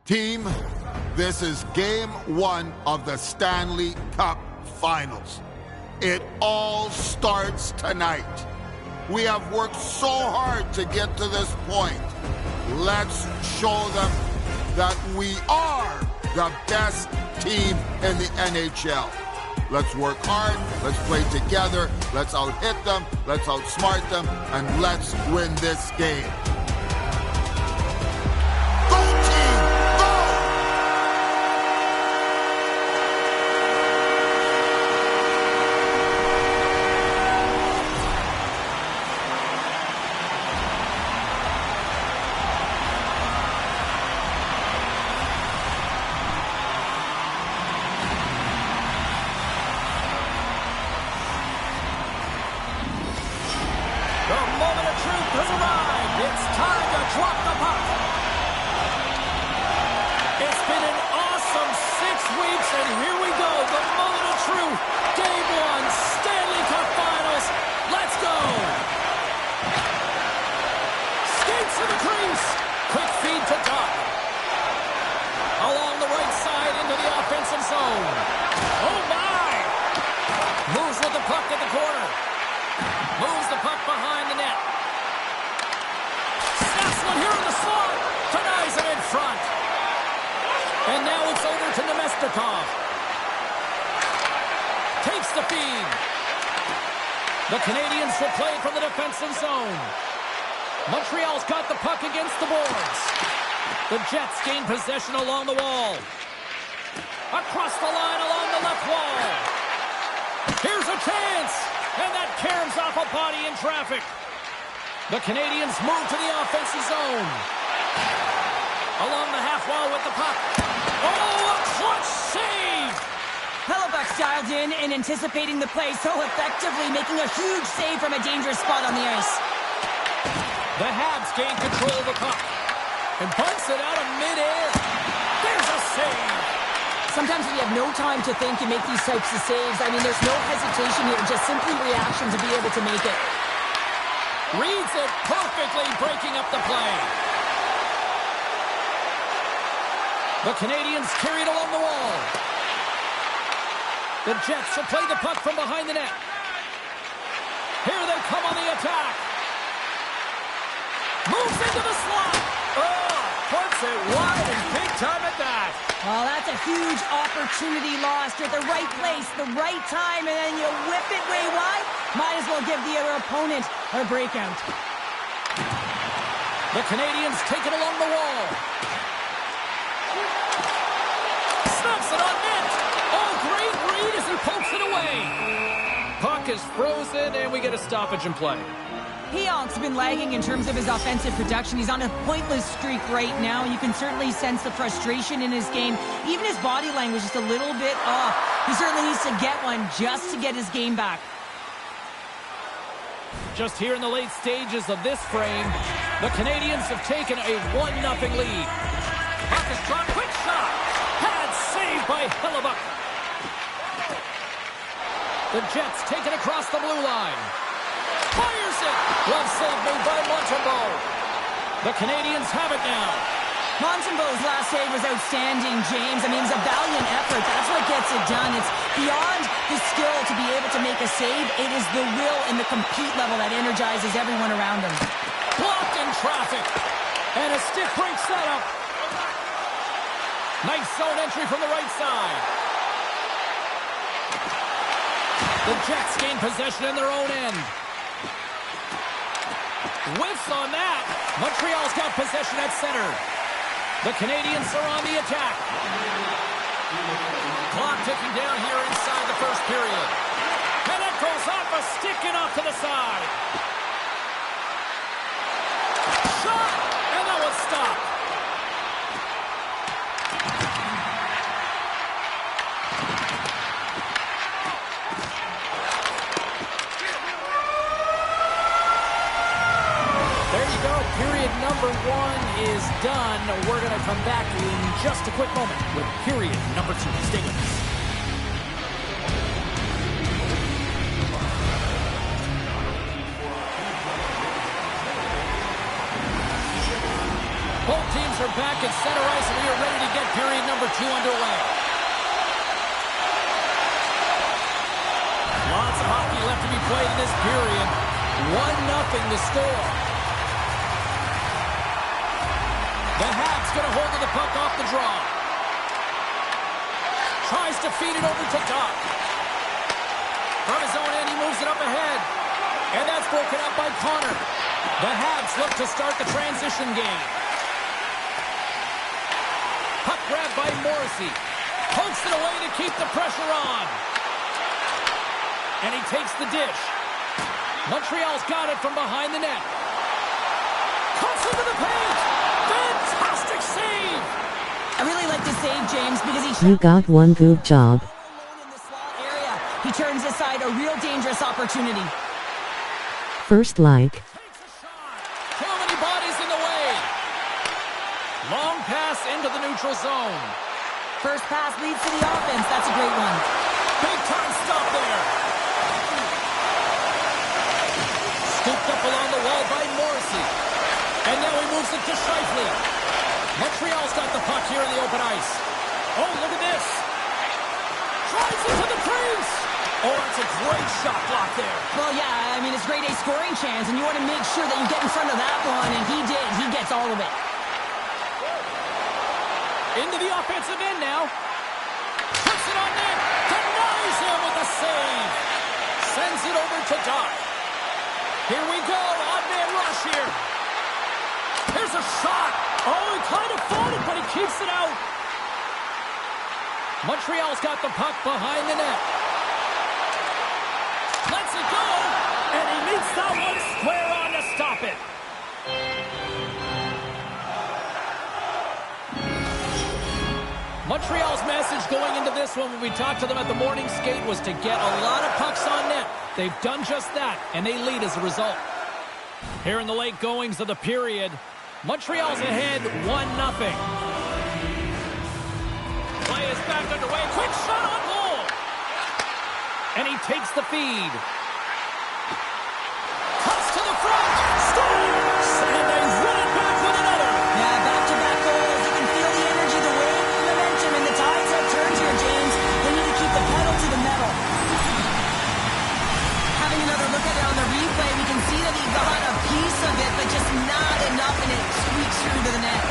Team, this is game one of the Stanley Cup Finals. It all starts tonight. We have worked so hard to get to this point. Let's show them that we are the best team in the NHL. Let's work hard, let's play together, let's out-hit them, let's outsmart them, and let's win this game. Go team, go! The moment of truth has arrived. It's time to drop the puck. It's been an awesome 6 weeks, and here we go. The moment of truth. Game one, Stanley Cup Finals. Let's go. Skates to the crease. Quick feed to Doc. Along the right side into the offensive zone. Oh, my. Moves with the puck at the corner. Moves the puck behind the net. Snaps one here in the slot. Denies it in front. And now it's over to Nemestikov. Takes the feed. The Canadians will play from the defensive zone. Montreal's got the puck against the boards. The Jets gain possession along the wall. Across the line along the left wall. Here's a chance. And that caroms off a body in traffic. The Canadians move to the offensive zone. Along the half wall with the puck. Oh, a clutch save! Hellebuck's dialed in and anticipating the play so effectively, making a huge save from a dangerous spot on the ice. The Habs gain control of the puck. And bunts it out of midair. There's a save. Sometimes when you have no time to think, you make these types of saves. I mean, there's no hesitation here, just simply reaction to be able to make it. Reads it perfectly, breaking up the play. The Canadians carried along the wall. The Jets will play the puck from behind the net. Here they come on the attack. Moves into the slot. Oh, puts it wide and big time at that. Well, that's a huge opportunity lost. You're at the right place, the right time, and then you whip it way wide. Might as well give the other opponent a breakout. The Canadians take it along the wall. Snaps it on net. Oh, great read as he pokes it away. Puck is frozen, and we get a stoppage in play. Pionk's been lagging in terms of his offensive production. He's on a pointless streak right now. You can certainly sense the frustration in his game. Even his body language is just a little bit off. He certainly needs to get one just to get his game back. Just here in the late stages of this frame, the Canadians have taken a 1-0 lead. Puck is dropped. Quick shot. Pad saved by Hellebuck. The Jets take it across the blue line. Fires it! Glove save made by Montembeault. The Canadians have it now. Montembeault's last save was outstanding, James. I mean, it's a valiant effort. That's what gets it done. It's beyond the skill to be able to make a save. It is the will and the compete level that energizes everyone around him. Blocked in traffic. And a stick break setup. Nice zone entry from the right side. The Jets gain possession in their own end. Whiffs on that. Montreal's got possession at center. The Canadians are on the attack. Clock ticking down here inside the first period. And it goes off a stick and off to the side. Shot! And that was stopped. Period number one is done. We're going to come back in just a quick moment with period number two. Stay with us. Both teams Habs are back at center ice, and we are ready to get period number 2 underway. Lots of hockey left to be played in this period. 1-0 the score. The Habs get a hold of the puck off the draw. Tries to feed it over to Doc. From his own end, he moves it up ahead. And that's broken up by Connor. The Habs look to start the transition game. Puck grabbed by Morrissey. Pokes it away to keep the pressure on. And he takes the dish. Montreal's got it from behind the net. Cuts into the paint. Fantastic save. I really like the save, James, because You got one good job. in the slot area. He turns aside a real dangerous opportunity. First like. Takes a shot. Too many bodies in the way. Long pass into the neutral zone. First pass leads to the offense. That's a great one. Big time stop there. Scooped up along the wall by Morrissey. And now he moves it to Scheifele. Montreal's got the puck here in the open ice. Oh, look at this. Drives it to the crease. Oh, that's a great shot block there. Well, yeah, I mean, it's grade A scoring chance, and you want to make sure that you get in front of that one, and he did. He gets all of it. Into the offensive end now. Puts it on net. Denies him with a save. Sends it over to Doc. Here we go. Odd man rush here. Here's a shot. Oh, he kind of fought it, but he keeps it out. Montreal's got the puck behind the net. Lets it go. And he meets that one square on to stop it. Montreal's message going into this one when we talked to them at the morning skate was to get a lot of pucks on net. They've done just that, and they lead as a result. Here in the late goings of the period, Montreal's ahead 1-0. Play is back underway. Quick shot on goal. And he takes the feed. Cuts to the front. Scores! And they run it back with another. Yeah, back-to-back goals. You can feel the energy, the wave, the momentum, and the tides have turned here, James. They need to keep the pedal to the metal. Having another look at it on the replay, we can see that he got a piece of it, but just not enough, and it squeaks through to the net.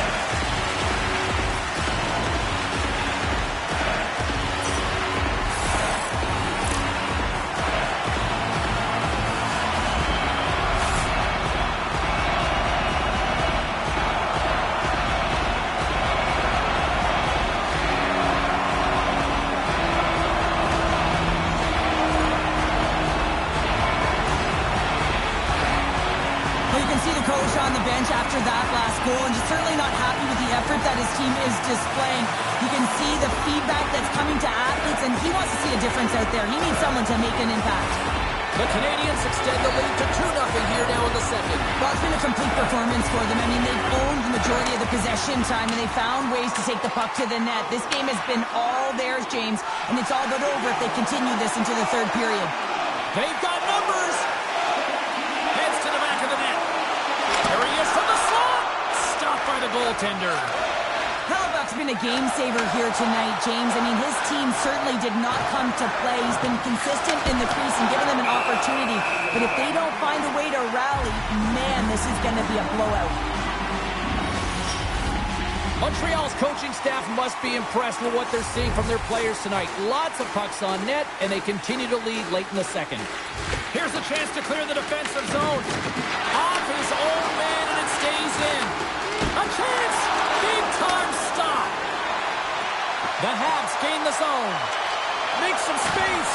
On the bench after that last goal, and just certainly not happy with the effort that his team is displaying. You can see the feedback that's coming to athletes, and he wants to see a difference out there. He needs someone to make an impact. The Canadians extend the lead to 2-0 here now in the second. Well, it's been a complete performance for them. I mean, they've owned the majority of the possession time, and they found ways to take the puck to the net. This game has been all theirs, James, and it's all but over if they continue this into the third period. They've got numbers. Heads to the back of the net. There he is from the slot. Stopped by the goaltender. Hellebuck's been a game saver here tonight, James. I mean, his team certainly did not come to play. He's been consistent in the crease and giving them an opportunity. But if they don't find a way to rally, man, this is going to be a blowout. Montreal's coaching staff must be impressed with what they're seeing from their players tonight. Lots of pucks on net, and they continue to lead late in the second. Here's a chance to clear the defensive zone. Off his own man, and it stays in. A chance! Big time stop. The Habs gain the zone. Make some space.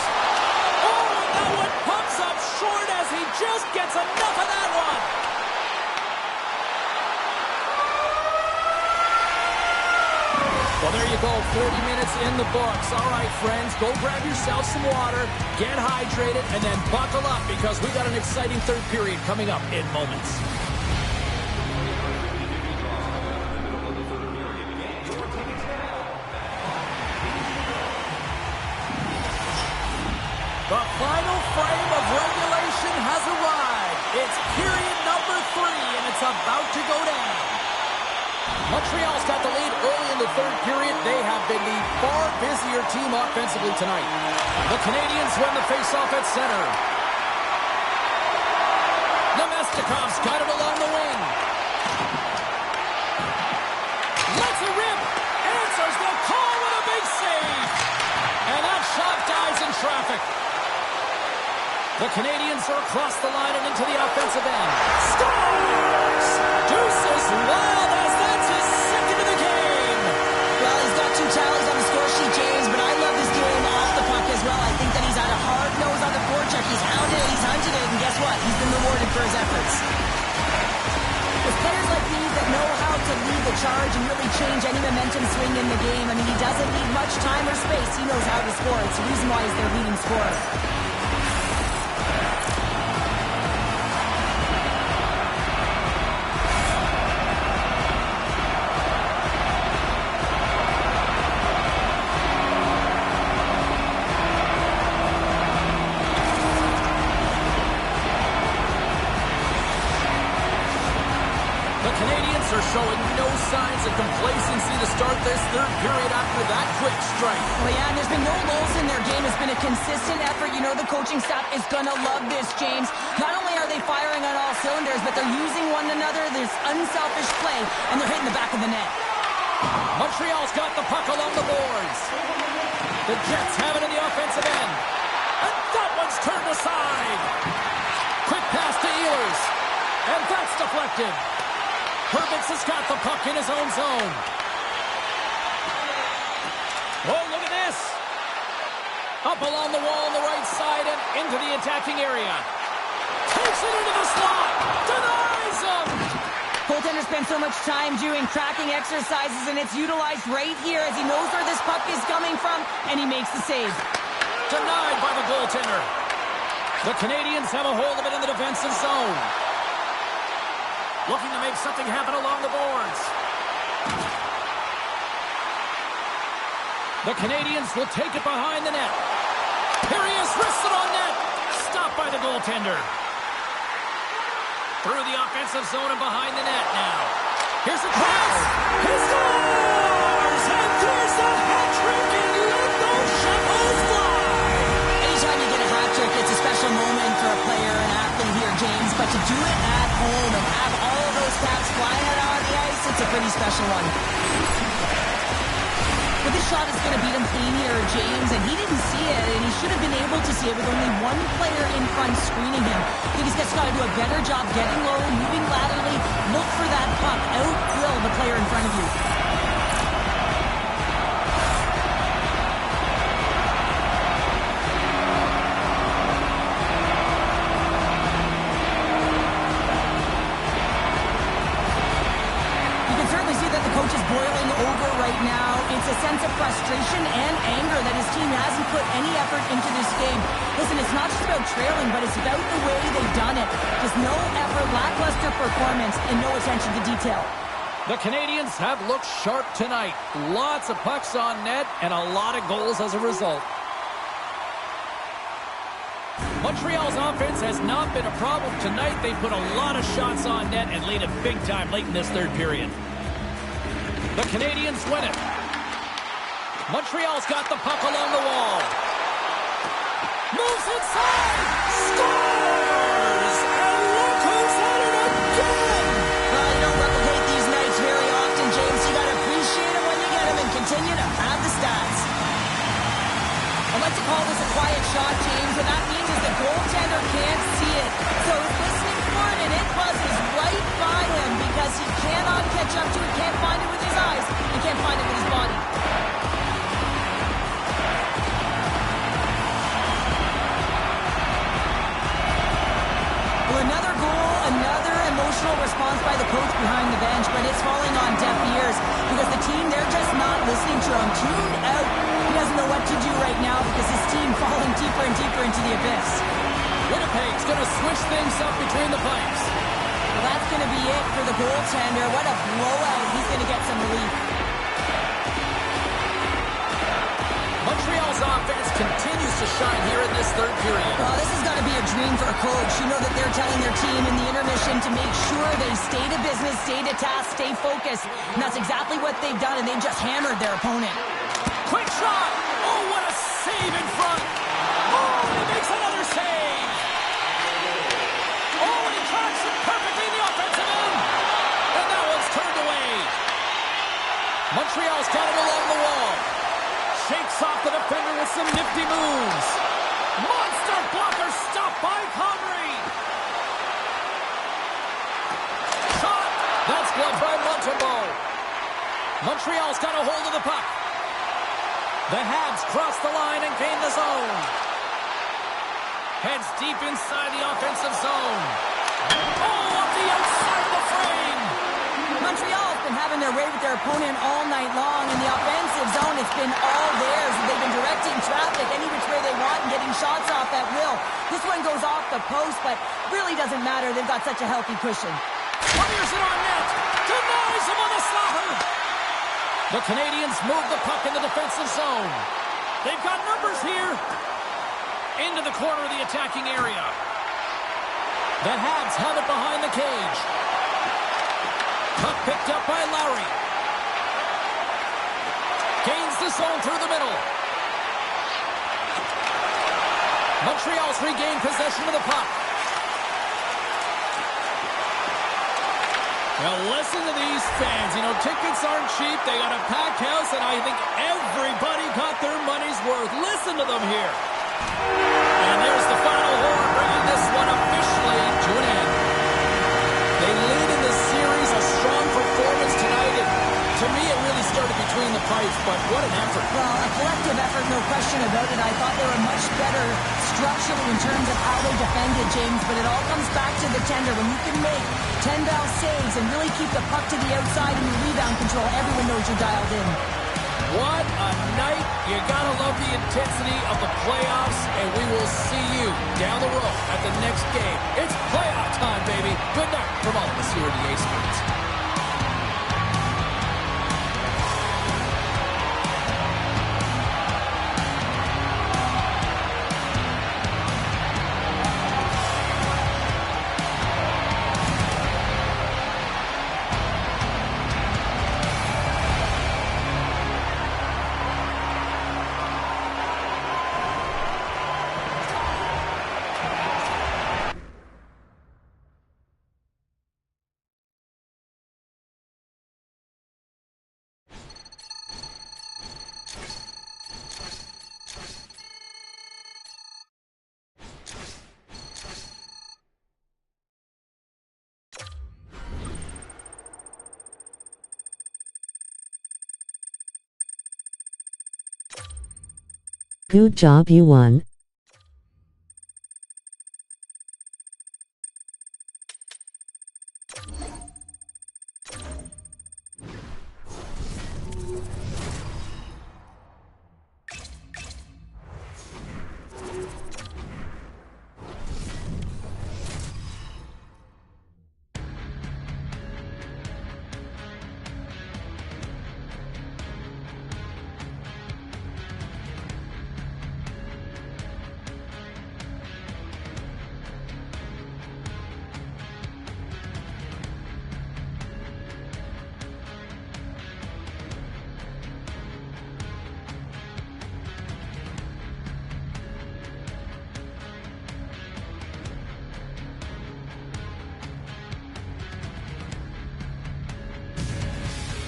Oh, and that one pumps up short as he just gets enough of that one. Well, there you go, 40 minutes in the books. All right, friends, go grab yourself some water, get hydrated, and then buckle up because we got an exciting third period coming up in moments. The final frame of regulation has arrived. It's period number 3, and it's about to go down. Montreal's got the lead early in the third period. They have been the far busier team offensively tonight. The Canadians win the faceoff at center. Nemestikov's got it along the wing. Lets it rip. Answers the call with a big save. And that shot dies in traffic. The Canadians are across the line and into the offensive end. Scores! Deuces wild as that's his second of the game. Well, he's got 2 tallies on the score sheet, James, but I love his game off the puck as well. I think that he's had a hard nose on the forecheck. He's hounded it, he's hunted it, and guess what? He's been rewarded for his efforts. There's players like these that know how to lead the charge and really change any momentum swing in the game. I mean, he doesn't need much time or space. He knows how to score. It's the reason why he's their leading scorer. Canadians are showing no signs of complacency to start this third period after that quick strike. Well, yeah, and there's been no lulls in their game. It's been a consistent effort. You know the coaching staff is going to love this, James. Not only are they firing on all cylinders, but they're using one another, this unselfish play, and they're hitting the back of the net. Montreal's got the puck along the boards. The Jets have it in the offensive end. And that one's turned aside. Quick pass to Ehlers. And that's deflected. Herbix has got the puck in his own zone. Oh, look at this. Up along the wall on the right side and into the attacking area. Takes it into the slot. Denies him. Goaltender spends so much time doing cracking exercises, and it's utilized right here as he knows where this puck is coming from, and he makes the save. Denied by the goaltender. The Canadians have a hold of it in the defensive zone. Looking to make something happen along the boards. The Canadians will take it behind the net. Here he is, wristed on net. Stopped by the goaltender. Through the offensive zone and behind the net now. Here's a cross. He scores! And there's a hat trick and let those shackles fly. Anytime you get a hat trick, it's a special moment for a player, an athlete here, James. But to do it at home and have all of those caps flying out on the ice, it's a pretty special one. But this shot is going to beat him clean here, James, and he didn't see it, and he should have been able to see it with only one player in front screening him. I think he's just got to do a better job getting low, moving laterally, look for that puck, out-drill the player in front of you. Boiling over right now. It's a sense of frustration and anger that his team hasn't put any effort into this game. Listen, it's not just about trailing, but it's about the way they've done it. Just no effort, lackluster performance, and no attention to detail. The Canadians have looked sharp tonight. Lots of pucks on net and a lot of goals as a result. Montreal's offense has not been a problem tonight. They put a lot of shots on net and laid it big time late in this third period. The Canadians win it. Montreal's got the puck along the wall. Moves inside. Scores! And look who's at it again! Well, you don't replicate these nights very often, James. You got to appreciate them when you get them and continue to have the stats. I'd like to call this a quiet shot, James. What that means is the goaltender can't see it. So he's listening for it, and it buzzes right by him because he cannot catch up to it, can't find it with his eyes, he can't find it with his body. Well, another goal, another emotional response by the coach behind the bench, but it's falling on deaf ears because the team, they're just not listening to him. Tuned out. He doesn't know what to do right now because his team falling deeper and deeper into the abyss. Winnipeg's going to switch things up between the pipes. Well, that's going to be it for the goaltender. What a blowout. He's going to get some relief. Montreal's offense continues to shine here in this third period. Well, this has got to be a dream for a coach. You know that they're telling their team in the intermission to make sure they stay to business stay to task, stay focused. And that's exactly what they've done, and they've just hammered their opponent. Quick shot! Oh, what a save in front! Oh, and he makes another save! Oh, and he tracks it perfectly in the offensive end! And that one's turned away. Montreal's got it along the wall. Shakes off the defender with some nifty moves. Monster blocker stopped by Comrie. Shot! That's gloved by Montembeault. Montreal's got a hold of the puck. The Habs cross the line and gain the zone. Heads deep inside the offensive zone. Oh, up the outside of the frame. Montreal's been having their way with their opponent all night long. In the offensive zone, it's been all theirs. They've been directing traffic any which way they want and getting shots off at will. This one goes off the post, but really doesn't matter. They've got such a healthy cushion. Fires it on net. Denies him on the slaughter. The Canadians move the puck in the defensive zone. They've got numbers here. Into the corner of the attacking area. The Habs have it behind the cage. Puck picked up by Lowry. Gains the zone through the middle. Montreal's regained possession of the puck. Well, listen to these fans. You know, tickets aren't cheap. They got a packed house, and I think everybody got their money's worth. Listen to them here. And there's the final horn, bringing this one officially to an end. They lead in the series, a strong performance tonight. And to me, it really started between the pipes, but what an effort. Well, a collective effort, no question about it. I thought they were much better structurally in terms of how they defended, James, but it all comes back to the tender. When you can make 10 bounce saves and really keep the puck to the outside and your rebound control, everyone knows you're dialed in. What a night. You gotta love the intensity of the playoffs, and we will see you down the road at the next game. It's playoff time, baby. Good night from all of us here at EA Sports. Good job, you won.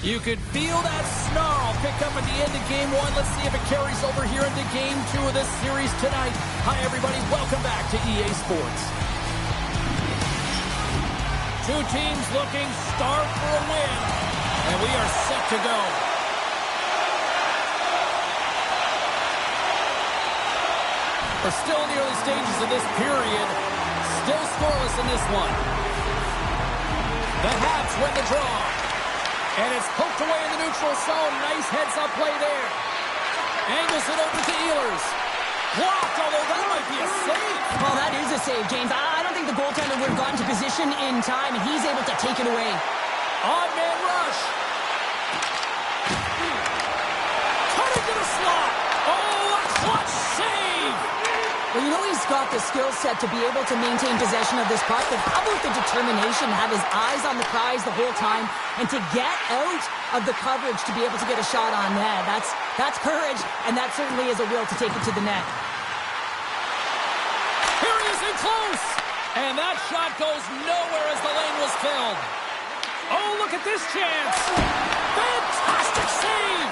You could feel that snarl pick up at the end of Game 1. Let's see if it carries over here into Game 2 of this series tonight. Hi, everybody. Welcome back to EA Sports. Two teams looking starved for a win, and we are set to go. We're still in the early stages of this period. Still scoreless in this one. The Habs win the draw. And it's poked away in the neutral zone. Nice heads-up play there. Angles it over to Ehlers. Blocked, although that might be a save. Well, that is a save, James. I don't think the goaltender would have gotten to position in time, and he's able to take it away. Odd-man rush. Cutting to the slot. Oh, a clutch save. Well, you know he's got the skill set to be able to maintain possession of this puck, but how about the determination to have his eyes on the prize the whole time and to get out of the coverage to be able to get a shot on net? That's courage, and that certainly is a will to take it to the net. Here he is in close! And that shot goes nowhere as the lane was filled. Oh, look at this chance! Fantastic save!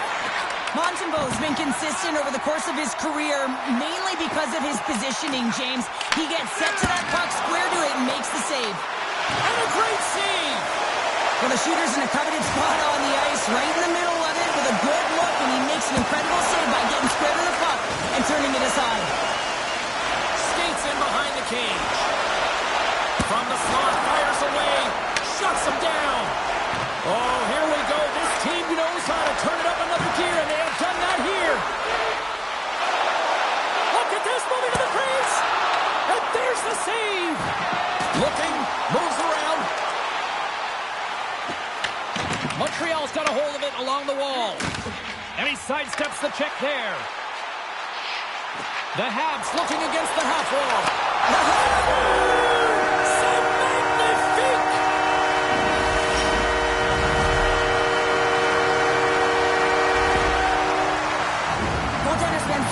Montembeault's been consistent over the course of his career, mainly because of his positioning, James. He gets set to that puck, square to it, and makes the save. And a great save! Well, the shooter's in a coveted spot on the ice, right in the middle of it, with a good look, and he makes an incredible save by getting square to the puck and turning it aside. Skates in behind the cage. From the slot, fires away, shuts him down. Oh, here we go. This team knows how to turn it up another gear, and they have done that here. Look at this, moving to the crease. And there's the save. Looking, moves around. Montreal's got a hold of it along the wall. And he sidesteps the check there. The Habs looking against the half wall.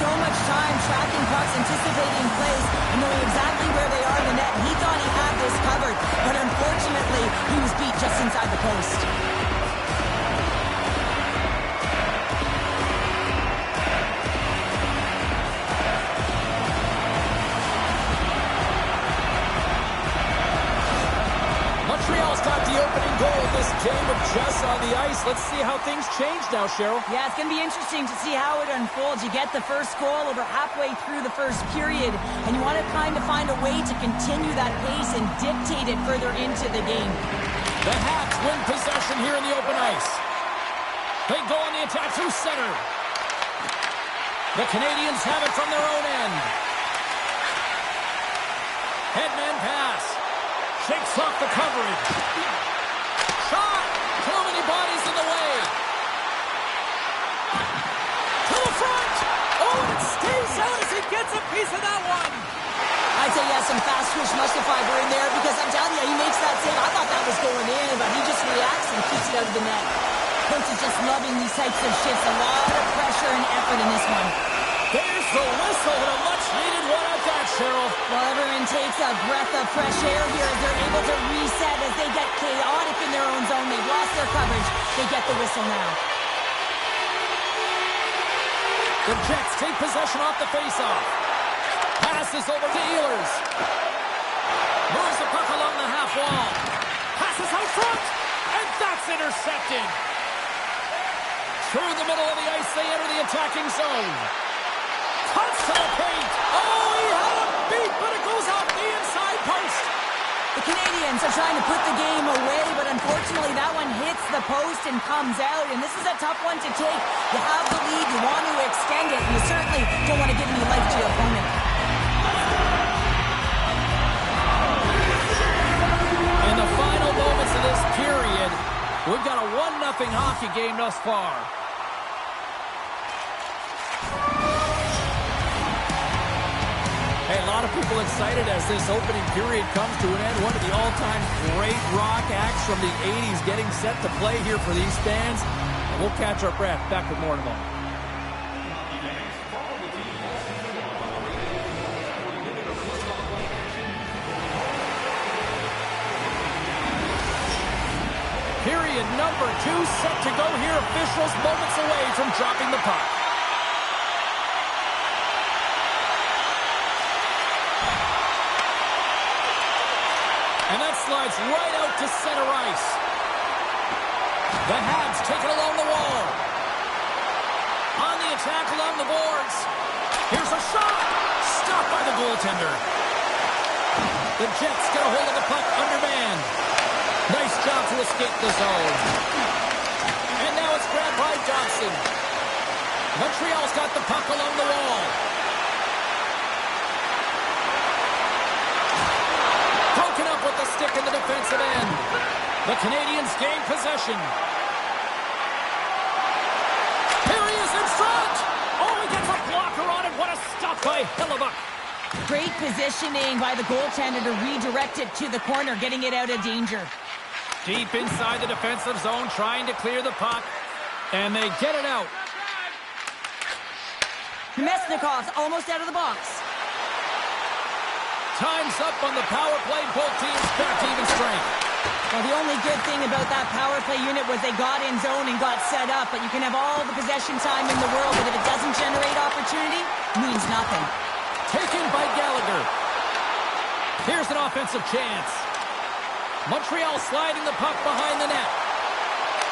So much time tracking pucks, anticipating plays, and knowing exactly where they are in the net. He thought he had this covered, but unfortunately, he was beat just inside the post. Montreal's got the opening goal in this game of chess on the ice. Let's see how things change now, Cheryl. Yeah, it's going to be interesting to see how it unfolds. You get the first goal over halfway through the first period, and you want to kind of find a way to continue that pace and dictate it further into the game. The Habs win possession here in the open ice. They go on the attack through center. The Canadians have it from their own end. Headman pass. Shakes off the coverage. Shot! Too many bodies in the way. To the front! Oh, and it stays out as he gets a piece of that one. I'd say he has some fast twitch muscle fiber in there because I'm telling you, he makes that save. I thought that was going in, but he just reacts and keeps it out of the net. Coach is just loving these types of shifts. A lot of pressure and effort in this one. There's the whistle and a much-needed one at that, Cheryl. Well, everyone takes a breath of fresh air here as they're able to reset as they get chaotic in their own zone. They've lost their coverage. They get the whistle now. The Jets take possession off the faceoff. Passes over to Ehlers. Moves the puck along the half wall. Passes out front. And that's intercepted. Through the middle of the ice, they enter the attacking zone. Cuts to the paint. Oh, he had him beat, but it goes off the inside post. The Canadians are trying to put the game away, but unfortunately that one hits the post and comes out, and this is a tough one to take. You have the lead, you want to extend it, and you certainly don't want to give any life to your opponent. In the final moments of this period, we've got a 1-0 hockey game thus far. Hey, a lot of people excited as this opening period comes to an end. One of the all-time great rock acts from the 80s getting set to play here for these fans. And we'll catch our breath. Back with more in a moment. Period number 2 set to go here. Officials moments away from dropping the puck. And that slides right out to center ice. The Habs take it along the wall. On the attack along the boards. Here's a shot. Stopped by the goaltender. The Jets get a hold of the puck undermanned. Nice job to escape the zone. And now it's grabbed by Johnson. Montreal's got the puck along the wall. Broken up with the stick in the defensive end. The Canadians gain possession. Here he is in front. Oh, he gets a blocker on it. What a stop by Hellebuyck. Great positioning by the goaltender to redirect it to the corner, getting it out of danger. Deep inside the defensive zone, trying to clear the puck. And they get it out. Mesnikov's almost out of the box. Time's up on the power play. Both teams back to even strength. Well, the only good thing about that power play unit was they got in zone and got set up. But you can have all the possession time in the world, but if it doesn't generate opportunity, it means nothing. Taken by Gallagher. Here's an offensive chance. Montreal sliding the puck behind the net.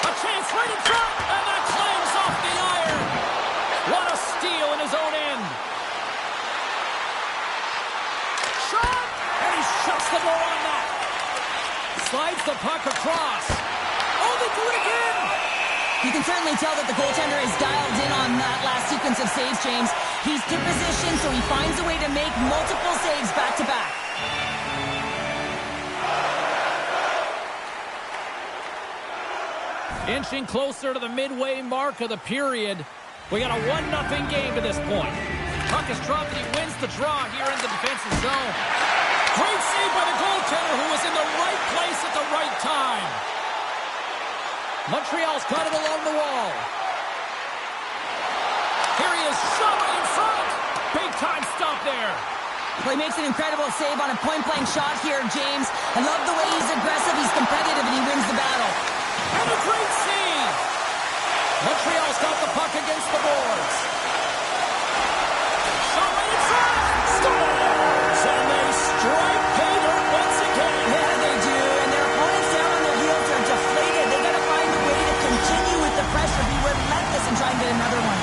A chance right in front, and that claims off the iron. What a steal in his own end. Shot, and he shuts the door on that. Slides the puck across. Oh, they do it again. You can certainly tell that the goaltender is dialed in on that last sequence of saves, James. He's to position, so he finds a way to make multiple saves back-to-back. Inching closer to the midway mark of the period. We got a 1-0 game to this point. Puck is dropped and he wins the draw here in the defensive zone. Great save by the goaltender who was in the right place at the right time. Montreal's got it along the wall. Here he is, shot in front. Big time stop there. Well, he makes an incredible save on a point-blank shot here, James. I love the way he's aggressive, he's competitive, and he wins the battle. And a great save. Montreal's got the puck against the boards. Shot right in front. Scores! And they strike pay dirt once again. Yeah, they do. And their opponents down on their heels are deflated. They got to find a way to continue with the pressure, be relentless, and try and get another one.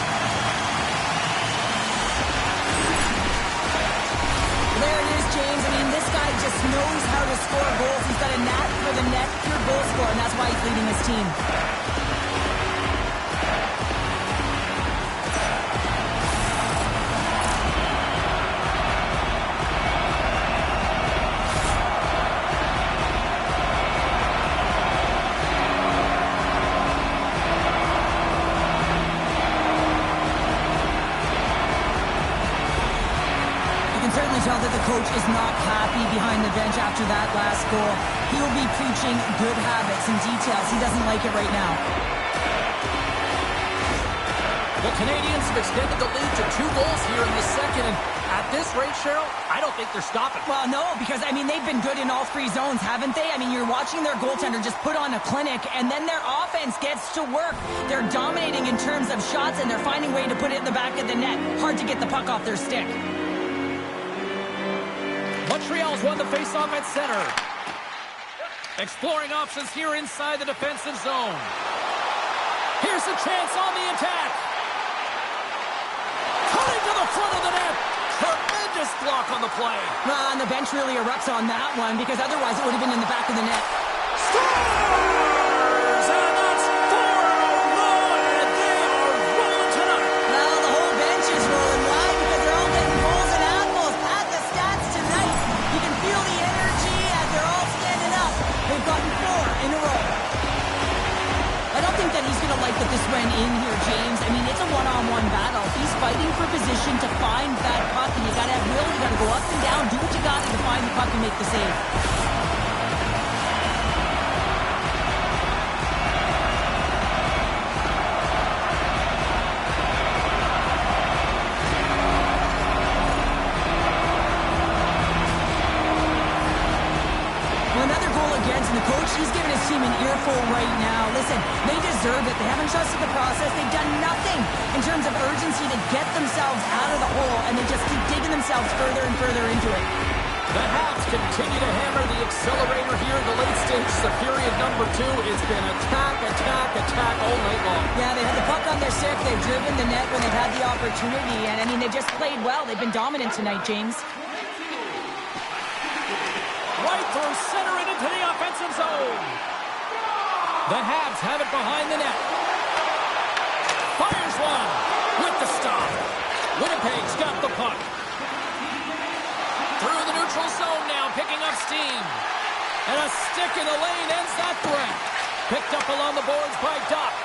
There it is, James. I mean, this guy just knows how to score goals. He's got a knack for the net, pure goal scorer, and that's why he's leading his team. Tell that the coach is not happy behind the bench after that last goal. He will be preaching good habits and details. He doesn't like it right now. The Canadiens have extended the lead to 2 goals here in the second, and at this rate, Cheryl, I don't think they're stopping. Well, no, because, I mean, they've been good in all 3 zones, haven't they? I mean, you're watching their goaltender just put on a clinic, and then their offense gets to work. They're dominating in terms of shots, and they're finding a way to put it in the back of the net. Hard to get the puck off their stick. Montreal's won the faceoff at center. Exploring options here inside the defensive zone. Here's a chance on the attack. Cutting to the front of the net. Tremendous block on the play. Well, and the bench really erupts on that one because otherwise it would have been in the back of the net. Scores! And that's 4-1, and they are rolling tonight. Well, the whole bench is rolling. Why? Because they're all getting goals and apples at the stats tonight. You can feel the energy as they're all standing up. They've gotten 4 in a row. I don't think that he's going to like that this went in here, James. I mean, it's a one-on-one battle. He's fighting for position to find that puck, and you got to have will. You got to go up and down, do what you got to find the puck and make the save. And the coach, he's giving his team an earful right now. Listen, they deserve it. They haven't trusted the process. They've done nothing in terms of urgency to get themselves out of the hole, and they just keep digging themselves further and further into it. The Habs continue to hammer the accelerator here in the late stages of period number 2. It's been attack, attack, attack all night long. Yeah, they had the puck on their stick. They've driven the net when they've had the opportunity, and, I mean, they've just played well. They've been dominant tonight, James. Right through center and into the offensive zone. The Habs have it behind the net. Fires one with the stop. Winnipeg's got the puck. Through the neutral zone now, picking up steam. And a stick in the lane ends that threat. Picked up along the boards by Duck.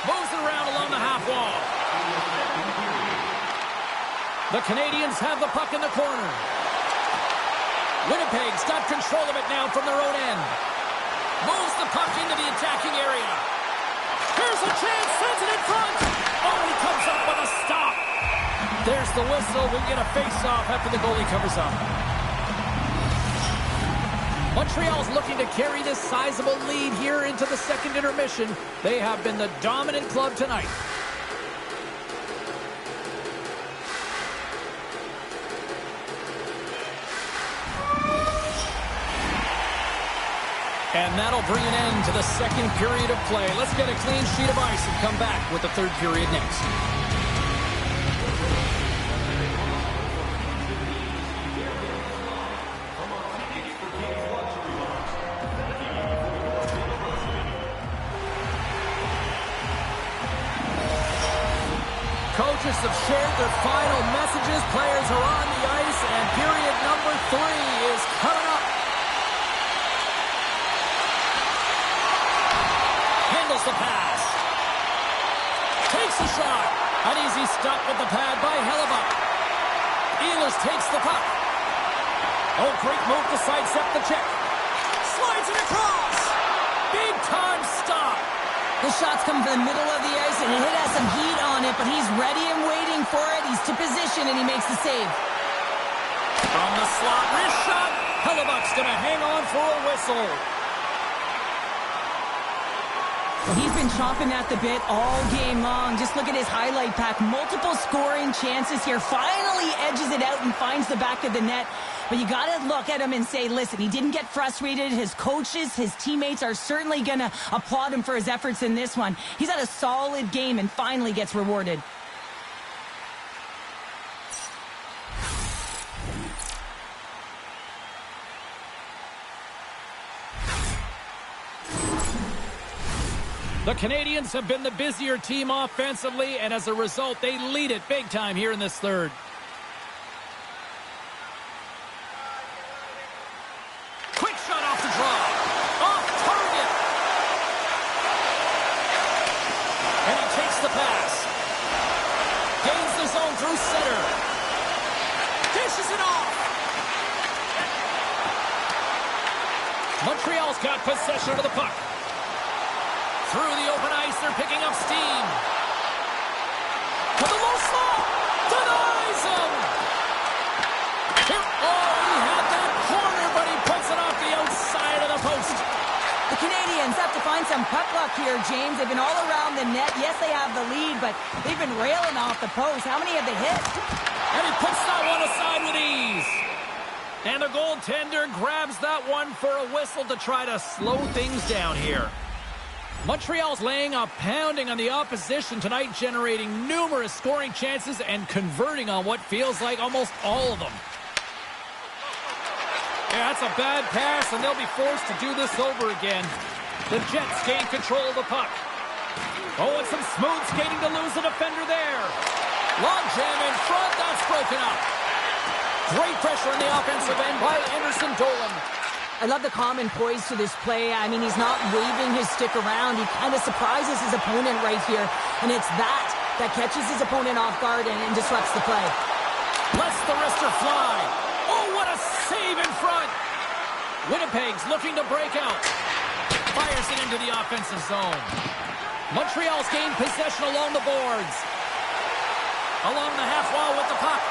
Moves it around along the half wall. The Canadians have the puck in the corner. Winnipeg's got control of it now from their own end. Moves the puck into the attacking area. Here's a chance, sends it in front. Oh, he comes up with a stop. There's the whistle. We get a face-off after the goalie covers up. Montreal's looking to carry this sizable lead here into the second intermission. They have been the dominant club tonight. And that'll bring an end to the second period of play. Let's get a clean sheet of ice and come back with the third period next. Coaches have shared their final messages. Players are on the ice, and period number 3 is coming up. Handles the pass. Takes the shot. An easy stop with the pad by Hellebuck. Ehlers takes the puck. Oh, great move to sidestep the check. Slides it across. Big time stop. The shot's coming from the middle of the ice, and it has some heat on it, but he's ready and waiting for it. He's to position, and he makes the save. From the slot, wrist shot. Hellebuck's going to hang on for a whistle. Well, he's been chomping at the bit all game long. Just look at his highlight pack. Multiple scoring chances here. Finally edges it out and finds the back of the net. But you got to look at him and say, listen, he didn't get frustrated. His coaches, his teammates are certainly going to applaud him for his efforts in this one. He's had a solid game and finally gets rewarded. The Canadians have been the busier team offensively, and as a result, they lead it big time here in this third. Quick shot off the draw. Off target. And he takes the pass. Gains the zone through center. Dishes it off. Montreal's got possession of the puck. Through the open ice, they're picking up steam. To the low slot. Denies him. Here, oh, he had that corner, but he puts it off the outside of the post. The Canadians have to find some puck luck here, James. They've been all around the net. Yes, they have the lead, but they've been railing off the post. How many have they hit? And he puts that one aside with ease. And the goaltender grabs that one for a whistle to try to slow things down here. Montreal's laying a pounding on the opposition tonight, generating numerous scoring chances and converting on what feels like almost all of them. Yeah, that's a bad pass, and they'll be forced to do this over again. The Jets gain control of the puck. Oh, and some smooth skating to lose the defender there. Long jam in front, that's broken up. Great pressure on the offensive end by Anderson Dolan. I love the calm and poise to this play. I mean, he's not waving his stick around. He kind of surprises his opponent right here. And it's that catches his opponent off guard and disrupts the play. Lets the wrister fly. Oh, what a save in front. Winnipeg's looking to break out. Fires it into the offensive zone. Montreal's gained possession along the boards. Along the half wall with the puck.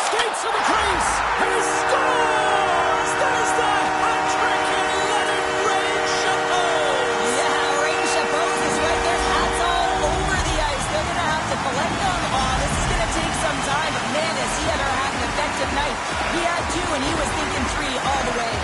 Skates to the crease. And he scores! There's the hat-trick in Leonard Rain-Chapeau. Yeah, Rain-Chapeau is right there. Hats all over the ice. They're going to have to collect them. Oh, this is going to take some time. But man, has he ever had an effective night. He had 2, and he was thinking 3 all the way.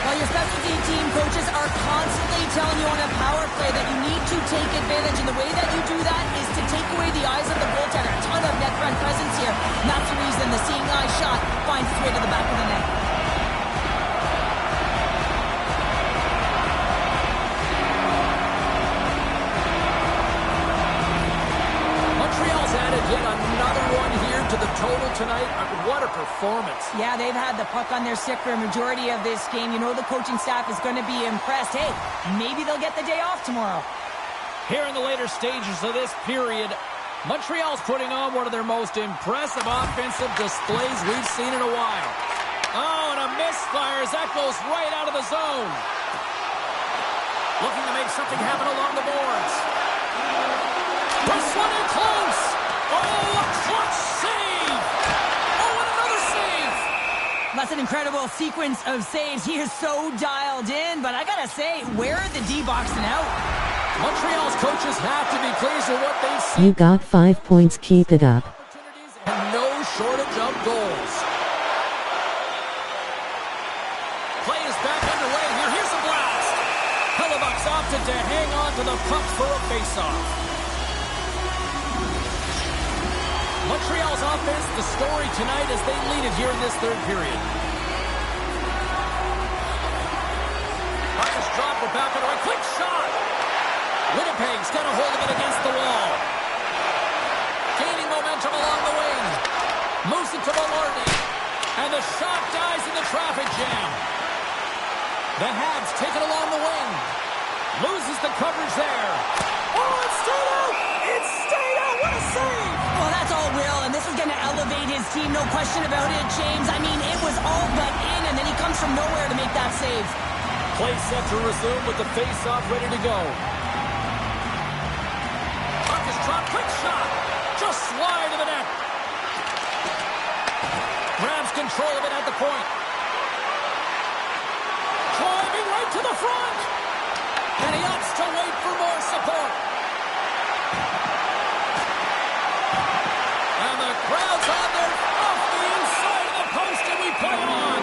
Well, your specialty team coaches are constantly telling you on a power play that you need to take advantage. And the way that you do that is to take away the eyes of the goaltender. A ton of net front presence here. And that's the reason the seeing eye shot finds its way to the back of the net. Montreal's added yet another one here to the total tonight. What a performance. Yeah, they've had the puck on their stick for a majority of this game. You know the coaching staff is going to be impressed. Hey, maybe they'll get the day off tomorrow. Here in the later stages of this period, Montreal's putting on one of their most impressive offensive displays we've seen in a while. Oh, and a misfire as that goes right out of the zone. Looking to make something happen along the boards. This one in close. Oh, a clutch save. Oh, and another save. That's an incredible sequence of saves. He is so dialed in, but I gotta say, where are the D-boxing out? Montreal's coaches have to be pleased with what they've seen. You got 5 points, keep it up. And no shortage of goals. Play is back underway here. Here's a blast. Hellebuck's opted to hang on to the puck for a faceoff. Montreal's offense, the story tonight as they lead it here in this third period. Puck is dropped. We're back into a quick shot. Winnipeg's got a hold of it against the wall. Gaining momentum along the wing. Moves it to Velarde. And the shot dies in the traffic jam. The Habs take it along the wing. Loses the coverage there. Oh, it stayed out! It stayed out! What a save! Well, that's all Will, and this is going to elevate his team, no question about it, James. I mean, it was all but in, and then he comes from nowhere to make that save. Play set to resume with the face-off ready to go. Puck is dropped. Quick shot. Just wide of the net. Grabs control of it at the point. Driving right to the front. And he opts to wait for more support. And the crowd's on there off the inside of the post, and we play on.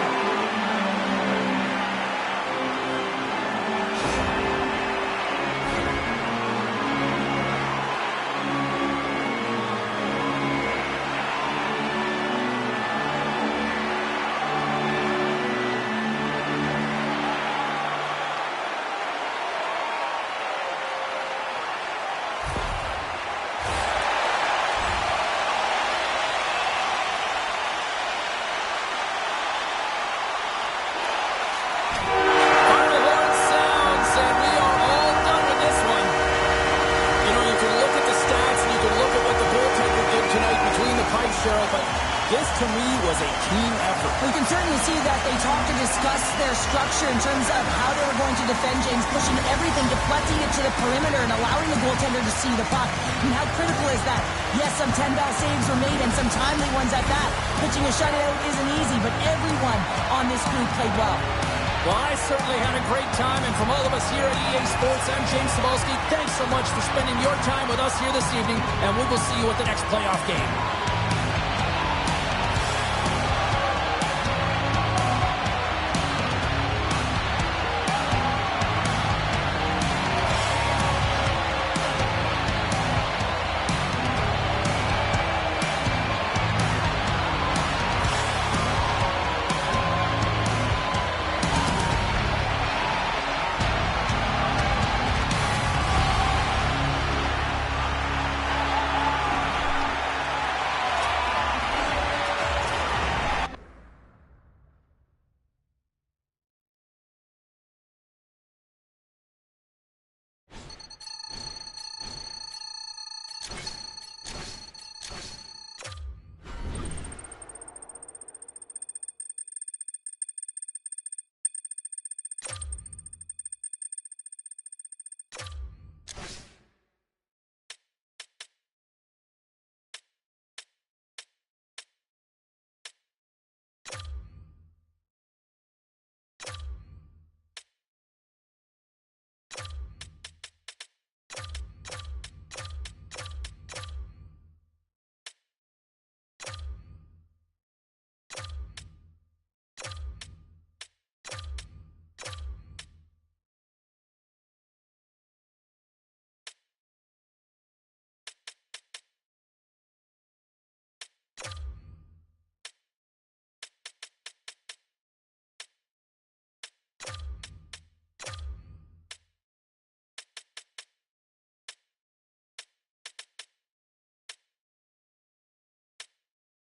But this, to me, was a team effort. We can certainly see that they talked to discuss their structure in terms of how they were going to defend James, pushing everything, deflecting it to the perimeter, and allowing the goaltender to see the puck. I mean, how critical is that? Yes, some 10-ball saves were made, and some timely ones at that. Pitching a shutout isn't easy, but everyone on this group played well. Well, I certainly had a great time, and from all of us here at EA Sports, I'm James Cebulski. Thanks so much for spending your time with us here this evening, and we will see you at the next playoff game.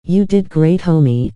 You did great, homie.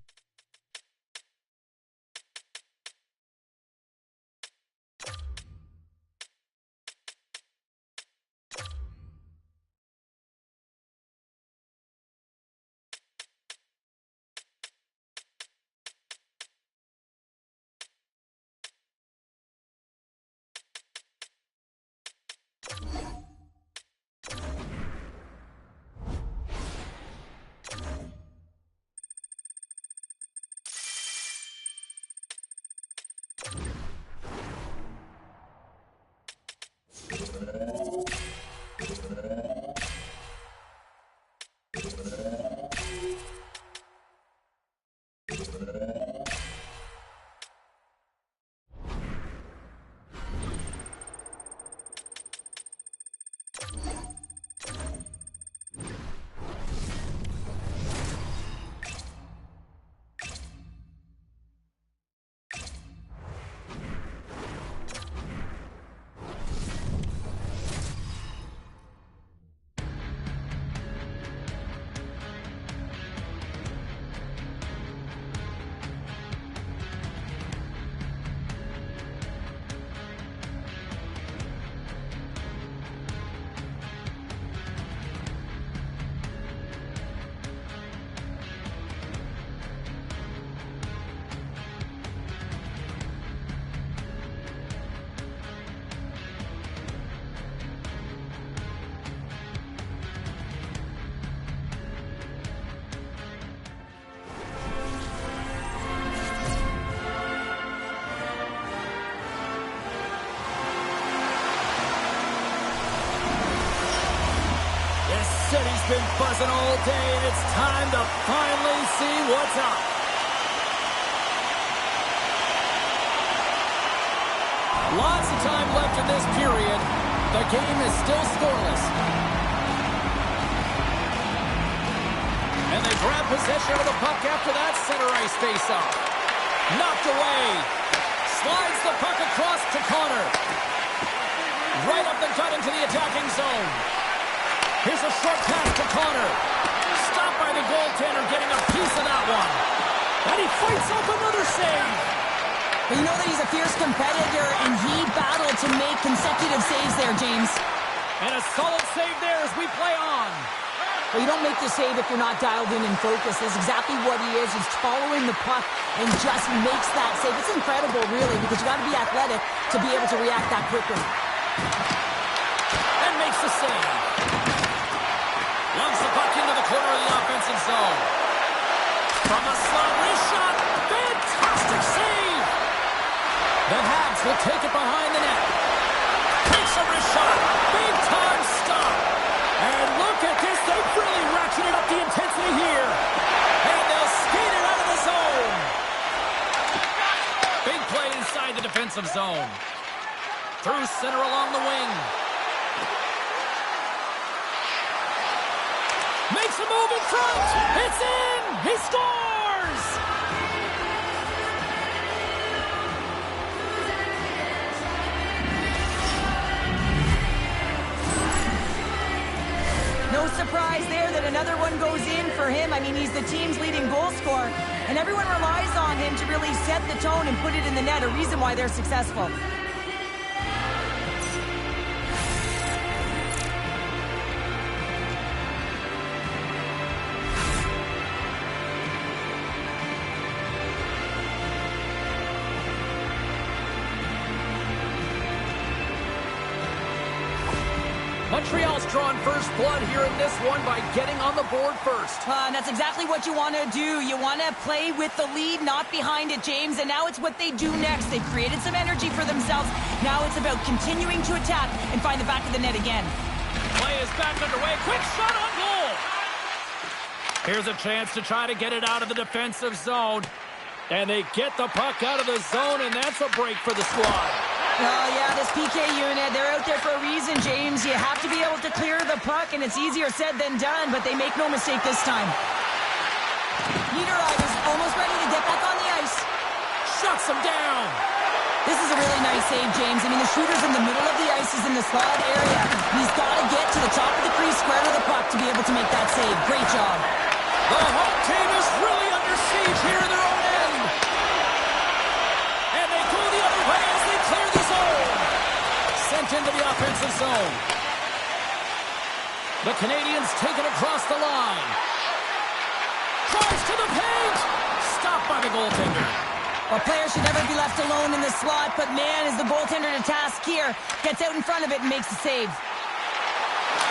Said he's been buzzing all day, and it's time to finally see what's up. Lots of time left in this period. The game is still scoreless. And they grab possession of the puck after that center ice face-off. Knocked away. Slides the puck across to Connor. Right up the gut into the attacking zone. Here's a short pass to Connor. Stopped by the goaltender, getting a piece of that one. And he fights off another save. But you know that he's a fierce competitor, and he battled to make consecutive saves there, James. And a solid save there as we play on. Well, you don't make the save if you're not dialed in and focused. That's exactly what he is. He's following the puck and just makes that save. It's incredible, really, because you got to be athletic to be able to react that quickly. And makes the save. Lungs the puck into the corner of the offensive zone. From the slot, wrist shot. Fantastic save. The Habs will take it behind the net. Takes a wrist shot. Big time stop. And look at this. They've really ratcheted up the intensity here. And they'll skate it out of the zone. Big play inside the defensive zone. Through center along the wing. Makes a move in front. It's in. He scores. No surprise there that another one goes in for him. I mean, he's the team's leading goal scorer, and everyone relies on him to really set the tone and put it in the net, a reason why they're successful. Montreal's drawn first blood here in this one by getting on the board first. And that's exactly what you want to do. You want to play with the lead, not behind it, James. And now it's what they do next. They've created some energy for themselves. Now it's about continuing to attack and find the back of the net again. Play is back underway. Quick shot on goal. Here's a chance to try to get it out of the defensive zone. And they get the puck out of the zone, and that's a break for the squad. Oh, yeah, this PK unit, they're out there for a reason, James. You have to be able to clear the puck, and it's easier said than done, but they make no mistake this time. Niederreiter's almost ready to get back on the ice. Shuts him down. This is a really nice save, James. I mean, the shooter's in the middle of the ice. He's in the slot area. He's got to get to the top of the crease, square to the puck to be able to make that save. Great job. The home team is really under siege here in their own end. And they go the other way as they clear the zone. Sent into the offensive zone. The Canadians take it across the line. Tries to the paint. Stopped by the goaltender. A player should never be left alone in the slot, but man, is the goaltender to task here. Gets out in front of it and makes the save.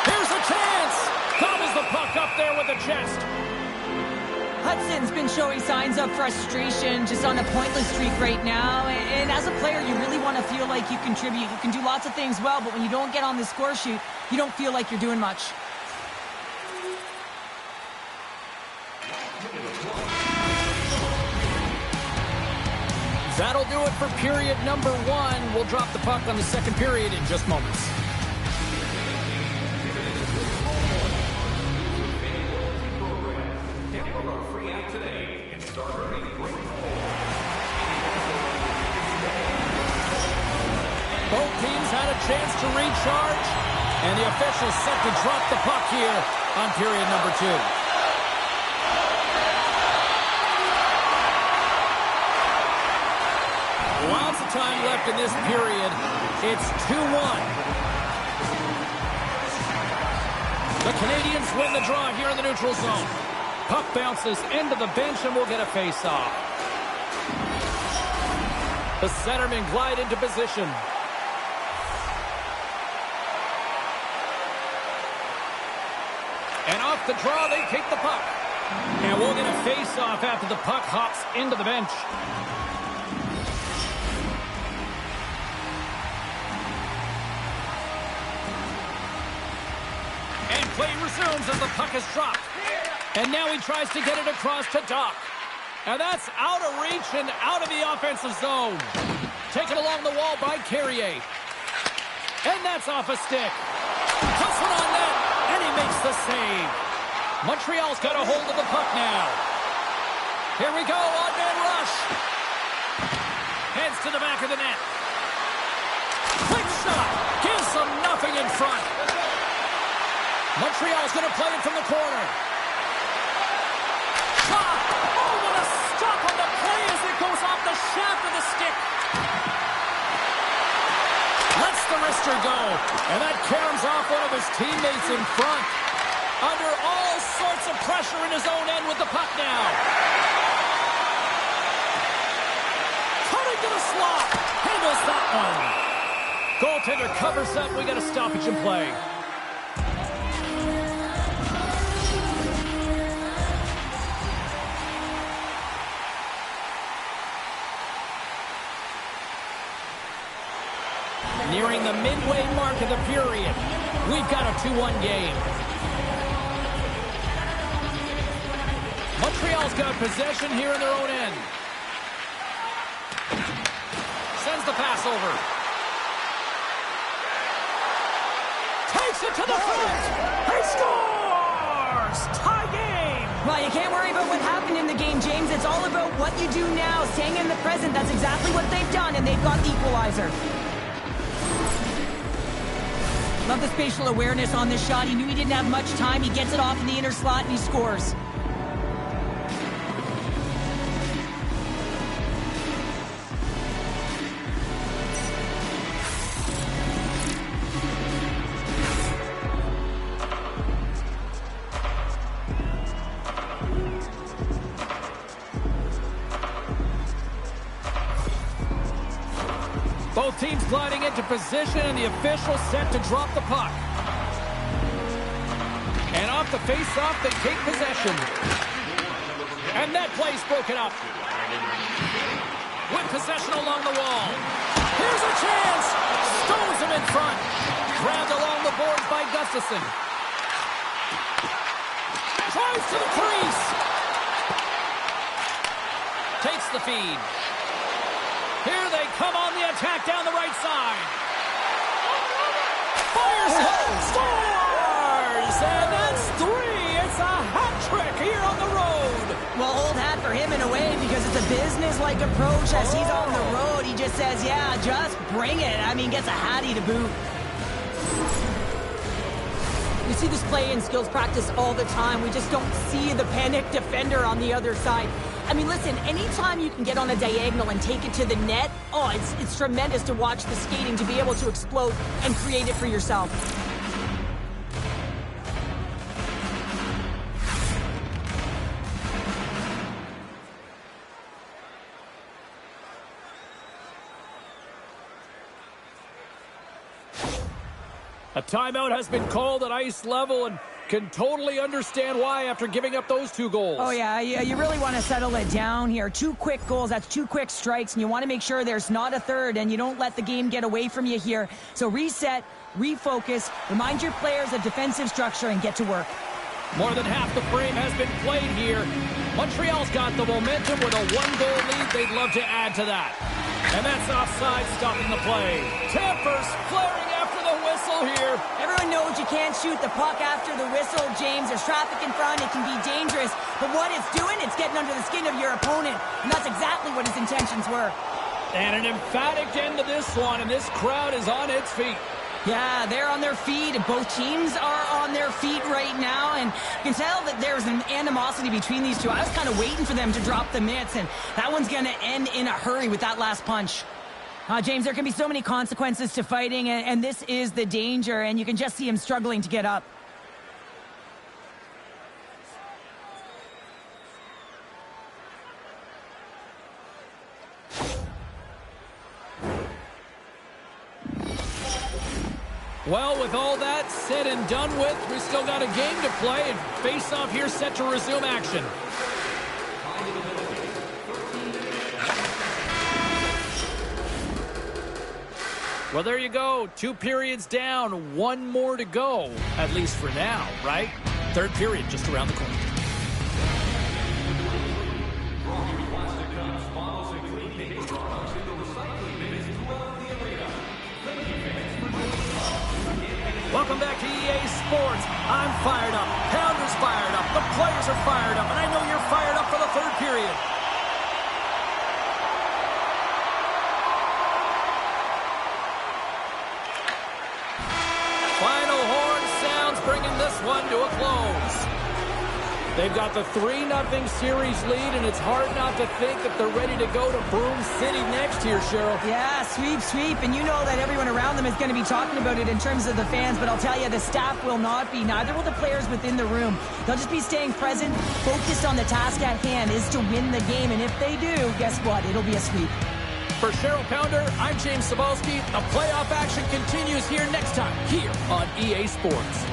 Here's a chance. Gobbles the puck up there with the chest. Hudson's been showing signs of frustration, just on a pointless streak right now. And as a player, you really want to feel like you contribute. You can do lots of things well, but when you don't get on the score sheet, you don't feel like you're doing much. That'll do it for period number 1. We'll drop the puck on the second period in just moments. Both teams had a chance to recharge, and the officials set to drop the puck here on period number 2. Lots of time left in this period. It's 2-1. The Canadians win the draw here in the neutral zone. Puck bounces into the bench and we'll get a face-off. The centermen glide into position. And off the draw, they take the puck. And we'll get a face-off after the puck hops into the bench. And Play resumes as the puck is dropped. And now he tries to get it across to Doc. And that's out of reach and out of the offensive zone. Taken along the wall by Carrier. And that's off a stick. Puts one on net, and he makes the save. Montreal's got a hold of the puck now. Here we go, on-man rush. Heads to the back of the net. Quick shot. Gives them nothing in front. Montreal's going to play it from the corner. Shot. Oh, what a stop on the play as it goes off the shaft of the stick. Lets the wrister go. And that caroms off one of his teammates in front. Under all sorts of pressure in his own end with the puck now. Cutting to the slot. Handles that one. Goaltender covers that. We got a stoppage in play. Nearing the midway mark of the period. We've got a 2-1 game. Montreal's got possession here in their own end. Sends the pass over. Takes it to the front. He scores! Tie game! Well, you can't worry about what happened in the game, James. It's all about what you do now, staying in the present. That's exactly what they've done, and they've got the equalizer. Love the spatial awareness on this shot. He knew he didn't have much time. He gets it off in the inner slot, and he scores. Both teams gliding into position, and the official set to drop the puck. And off the face-off, they take possession. And that play's broken up. With possession along the wall. Here's a chance! Stones him in front. Grabbed along the boards by Gustafson. Drives to the crease. Takes the feed. Here they come on the attack down the right side. Fires it. Scores! And that's 3. It's a hat trick here on the road. Well, old hat for him in a way because it's a business-like approach. As he's on the road, he just says, yeah, just bring it. I mean, gets a hattie to boot. We see this play in skills practice all the time. We just don't see the panic defender on the other side. I mean, listen, anytime you can get on a diagonal and take it to the net, oh, it's tremendous to watch the skating, to be able to explode and create it for yourself. A timeout has been called at ice level, and can totally understand why after giving up those 2 goals. Oh, yeah, you really want to settle it down here. 2 quick goals, that's 2 quick strikes, and you want to make sure there's not a third, and you don't let the game get away from you here. So reset, refocus, remind your players of defensive structure, and get to work. More than half the frame has been played here. Montreal's got the momentum with a 1-goal lead. They'd love to add to that. And that's offside, stopping the play. Tampers flaring after the whistle here. Everyone knows you can't shoot the puck after the whistle, James. There's traffic in front. It can be dangerous. But what it's doing, it's getting under the skin of your opponent. And that's exactly what his intentions were. And an emphatic end to this one, and this crowd is on its feet. Yeah, they're on their feet. Both teams are on their feet right now, and you can tell that there's an animosity between these two. I was kind of waiting for them to drop the mitts, and that one's going to end in a hurry with that last punch. James, there can be so many consequences to fighting, and this is the danger, and you can just see him struggling to get up. Well, with all that said and done with, we still got a game to play, and face-off here set to resume action. Well, there you go. 2 periods down, 1 more to go, at least for now, right? Third period just around the corner. Welcome back to EA Sports. I'm fired up. Pounder's fired up. The players are fired up. And I know you're fired up for the third period. Final horn sounds, bringing this one to a close. They've got the 3-0 series lead, and it's hard not to think that they're ready to go to Broom City next here, Cheryl. Yeah, sweep. And you know that everyone around them is going to be talking about it in terms of the fans, but I'll tell you, the staff will not be. Neither will the players within the room. They'll just be staying present, focused on the task at hand is to win the game. And if they do, guess what? It'll be a sweep. For Cheryl Pounder, I'm James Cebulski. The playoff action continues here next time, here on EA Sports.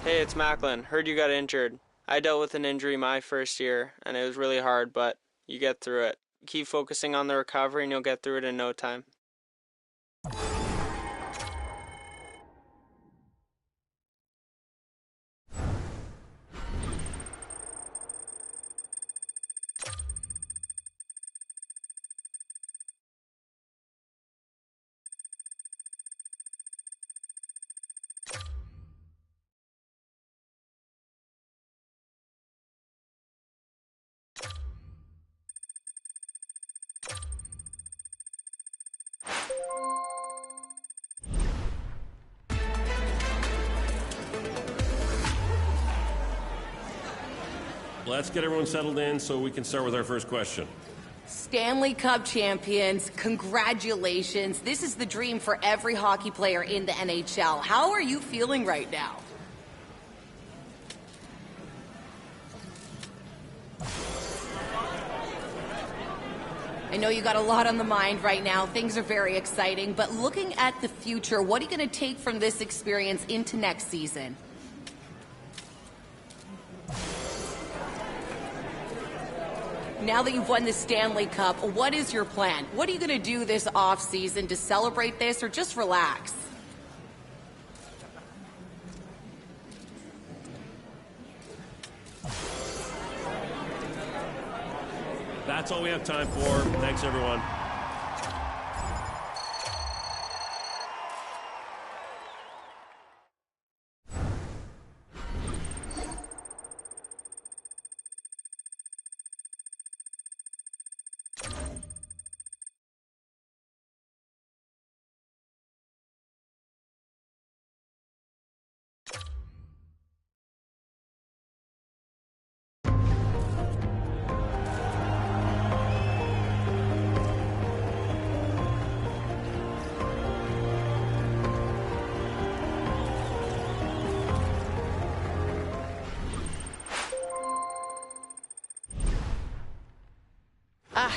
Hey, it's Macklin. Heard you got injured. I dealt with an injury my first year, and it was really hard, but you get through it. Keep focusing on the recovery, and you'll get through it in no time. Let's get everyone settled in so we can start with our first question. Stanley Cup champions, congratulations. This is the dream for every hockey player in the NHL. How are you feeling right now? I know you got a lot on the mind right now. Things are very exciting, but looking at the future, what are you going to take from this experience into next season? Now that you've won the Stanley Cup, what is your plan? What are you going to do this off-season to celebrate this or just relax? That's all we have time for. Thanks, everyone.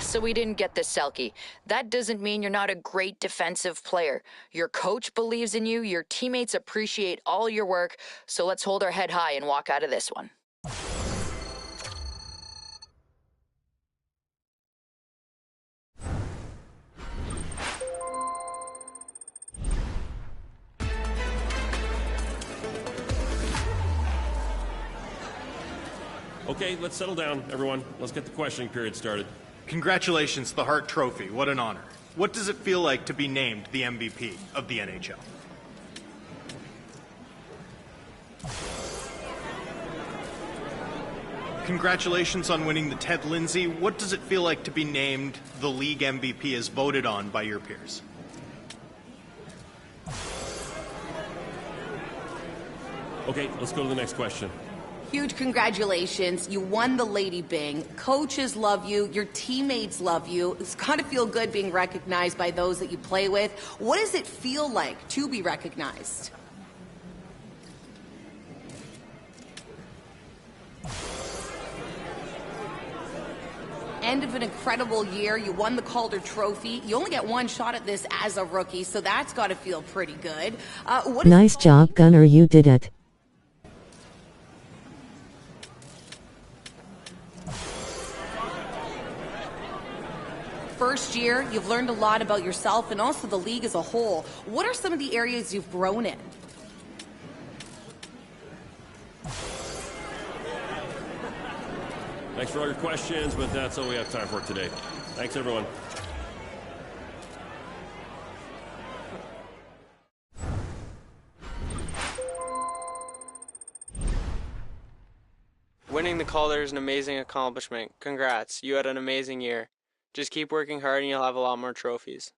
So we didn't get the Selke. That doesn't mean you're not a great defensive player. Your coach believes in you, your teammates appreciate all your work, so let's hold our head high and walk out of this one. Okay, let's settle down, everyone. Let's get the questioning period started. Congratulations to the Hart Trophy. What an honor. What does it feel like to be named the MVP of the NHL? Congratulations on winning the Ted Lindsay. What does it feel like to be named the league MVP as voted on by your peers? Okay, let's go to the next question. Huge congratulations. You won the Lady Bing. Coaches love you. Your teammates love you. It's got to feel good being recognized by those that you play with. What does it feel like to be recognized? End of an incredible year. You won the Calder Trophy. You only get one shot at this as a rookie, so that's got to feel pretty good. Nice job, Gunner. You did it. First year, you've learned a lot about yourself and also the league as a whole. What are some of the areas you've grown in? Thanks for all your questions, but that's all we have time for today. Thanks, everyone. Winning the Calder is an amazing accomplishment. Congrats. You had an amazing year. Just keep working hard and you'll have a lot more trophies.